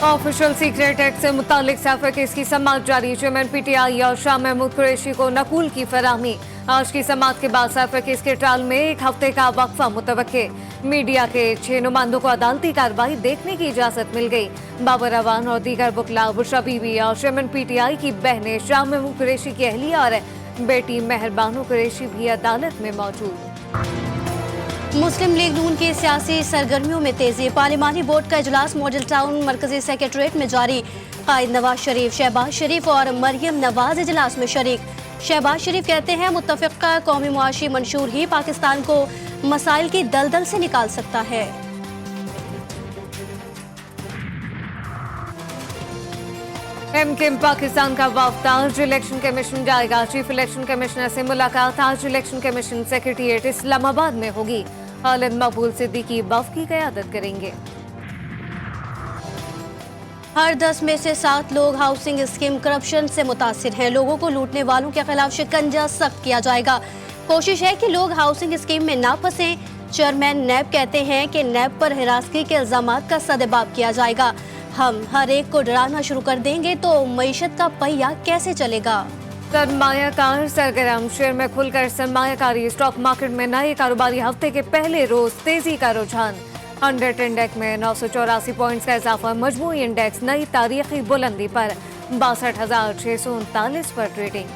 Official secret act से मुतालिक सैफर case की समाअत जारी। चेयरमैन पीटीआई और शाह महमूद कुरैशी को नकुल की फराहमी। आज की समाअत के बाद सैफर केस के ट्रायल में एक हफ्ते का वक्फा मुतवक्के। मीडिया के 6 नुमाइंदों को अदालती कार्रवाई देखने की इजाजत मिल गई। बाबर अवान और दीगर बुकला बुशरा बीवी और चेयरमैन पीटीआई की बहनें शाह महमूद कुरैशी की अहलिया और बेटी मेहरबानो कुरैशी भी अदालत में मौजूद। मुस्लिम लीग नून की सियासी सरगर्मियों में तेजी। पार्लिमानी बोर्ड का इजलास मॉडल टाउन मरकजी सेक्रेटरीट में जारी। कायद नवाज शरीफ, शहबाज शरीफ और मरियम नवाज इजलास में शरीक। शहबाज शरीफ कहते हैं मुत्तफिका कौमी मुआशी मंशूर ही पाकिस्तान को मसाइल की दलदल से निकाल सकता है। एमकेएम पाकिस्तान का वफ्द आज इलेक्शन कमीशन जाएगा। चीफ इलेक्शन कमिश्नर से मुलाकात आज इलेक्शन कमीशन सेक्रेटेरिएट इस्लामाबाद में होगी। खालिद मकबूल सिद्दीकी वफ्द की क़यादत करेंगे। हर 10 में से 7 लोग हाउसिंग स्कीम करप्शन से मुतासिर हैं। लोगों को लूटने वालों के खिलाफ शिकंजा सख्त किया जाएगा। कोशिश है कि लोग हाउसिंग स्कीम में ना फंसें। चेयरमैन नैब कहते हैं कि नैब पर हिरासगी के इल्जामात का सदेबाब किया जाएगा। हम हर एक को डराना शुरू कर देंगे तो मईशत का पहिया कैसे चलेगा। सरमायाकार सरगर्म। शेयर में खुलकर सरमायाकारी। स्टॉक मार्केट में नए कारोबारी हफ्ते के पहले रोज तेजी का रुझान। 100 इंडेक्स में 984 पॉइंट्स का इजाफा। मजमूई इंडेक्स नई तारीखी बुलंदी पर 62,639 पर ट्रेडिंग।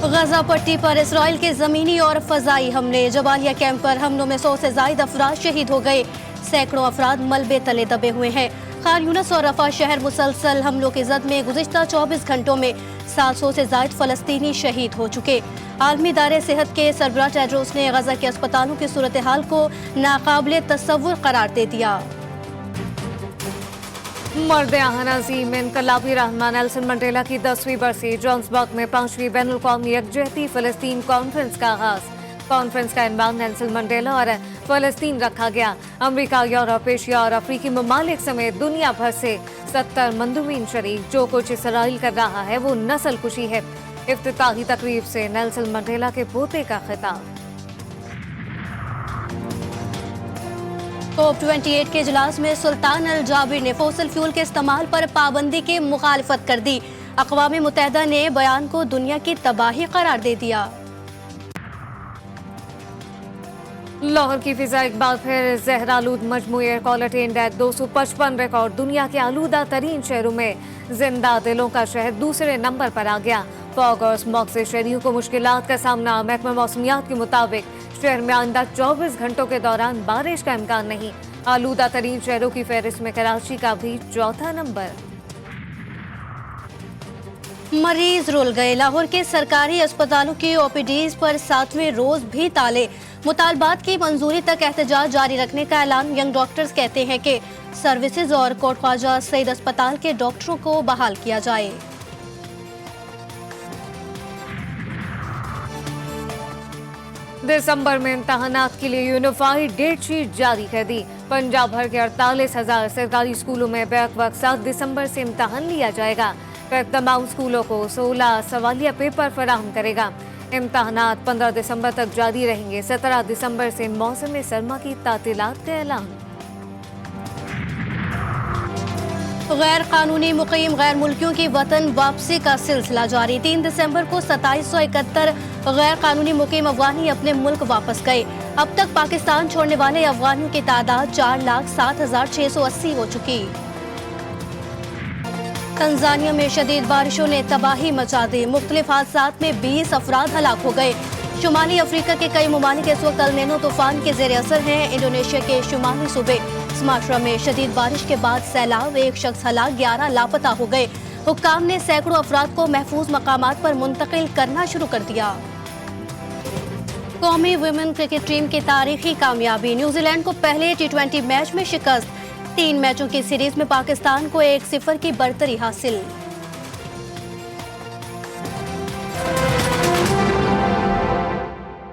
गजा पट्टी पर इसराइल के जमीनी और फजाई हमले। जबालिया कैंप पर हमलों में 100 से ज्यादा अफराद शहीद हो गए। सैकड़ों अफराद मलबे तले दबे हुए हैं। खान यूनिस और रफा शहर मुसलसल हमलों की जद में गुज़िश्ता 24 घंटों में 700 से ज्यादा फलस्तीनी शहीद हो चुके। आलमी इदारे सेहत के सरबराह टेड्रोस ने गजा के अस्पतालों की सूरत हाल को नाकाबिले तस्वुर करार दे दिया। मर्द अज़ीम इनकलाबी रहनुमा नेल्सन मंडेला की 10वीं बरसी। जोहान्सबर्ग में 5वीं बैनुल-अक़वामी यकजहती फ़लस्तीन कॉन्फ्रेंस का आगाज़। कॉन्फ्रेंस का इन्वान नेल्सन मंडेला और फ़लस्तीन रखा गया। अमरीका, यूरोप, एशिया और अफ्रीकी ममालिक समेत दुनिया भर से 70 मंदुबीन शरीक। जो कुछ इसराइल कर रहा है वो नस्ल कुशी है। इफ्तिताही तकरीब से नेल्सन मंडेला के पोते का खिताब। COP28 के इजलास में सुल्तान अल जाबिर ने फोसिल फ्यूल के इस्तेमाल पर पाबंदी की मुखालफत कर दी। अक़वाम मुत्तहिदा ने बयान को दुनिया की तबाही करार दे दिया। लाहौर की फिजा एक बार फिर जहरालूद। मजमूई एयर क्वालिटी इंडेक्स 255 रिकॉर्ड। दुनिया के आलूदा तरीन शहरों में जिंदा दिलों का शहर दूसरे नंबर पर आ गया। फॉग और स्मॉग से शहरियों को मुश्किलात का सामना। महकमा मौसमियात के मुताबिक शहर में आइंदा 24 घंटों के दौरान बारिश का इम्कान नहीं। आलूदा तरीन शहरों की फहरिस्त में कराची का भी चौथा नंबर। मरीज रुल गए। लाहौर के सरकारी अस्पतालों की ओपीडीज पर 7वें रोज भी ताले। मुतालबात की मंजूरी तक एहतजाज जारी रखने का ऐलान। यंग डॉक्टर्स कहते हैं कि सर्विसेज और कोट ख्वाजा सईद अस्पताल के डॉक्टरों को बहाल किया जाए। दिसंबर में इम्तहानात के लिए यूनिफाइड डेट शीट जारी कर दी। पंजाब भर के 48,000 सरकारी स्कूलों में बैक वक्त 7 दिसंबर से इम्तहान लिया जाएगा। तमाम स्कूलों को 16 सवालिया पेपर फराहम करेगा। इम्तहानात 15 दिसंबर तक जारी रहेंगे। 17 दिसंबर से मौसम सरमा की तातीलात का ऐलान। गैर कानूनी मुकीम गैर मुल्कियों की वतन वापसी का सिलसिला जारी। 3 दिसंबर को 2771 गैर कानूनी मुकीम अफगानी अपने मुल्क वापस गए। अब तक पाकिस्तान छोड़ने वाले अफगानियों की तादाद 4,07,680 हो चुकी। तंजानिया में शदीद बारिशों ने तबाही मचा दी। मुख्तलिफ हादसात में 20 अफराद हलाक हो गए। शुमाली अफ्रीका के कई ममालिक इस वक्त अल नीनो तूफान के जेर असर हैं। इंडोनेशिया के शुमाली सूबे सुमात्रा में शदीद बारिश के बाद सैलाब। 1 शख्स हलाक, 11 लापता हो गए। हुक्काम ने सैकड़ों अफराद को महफूज मकामात पर मुंतकिल करना शुरू कर दिया। कौमी वुमेन क्रिकेट टीम की तारीखी कामयाबी। न्यूजीलैंड को पहले T20 मैच में शिकस्त। 3 मैचों की सीरीज में पाकिस्तान को 1-0 की बढ़तरी हासिल।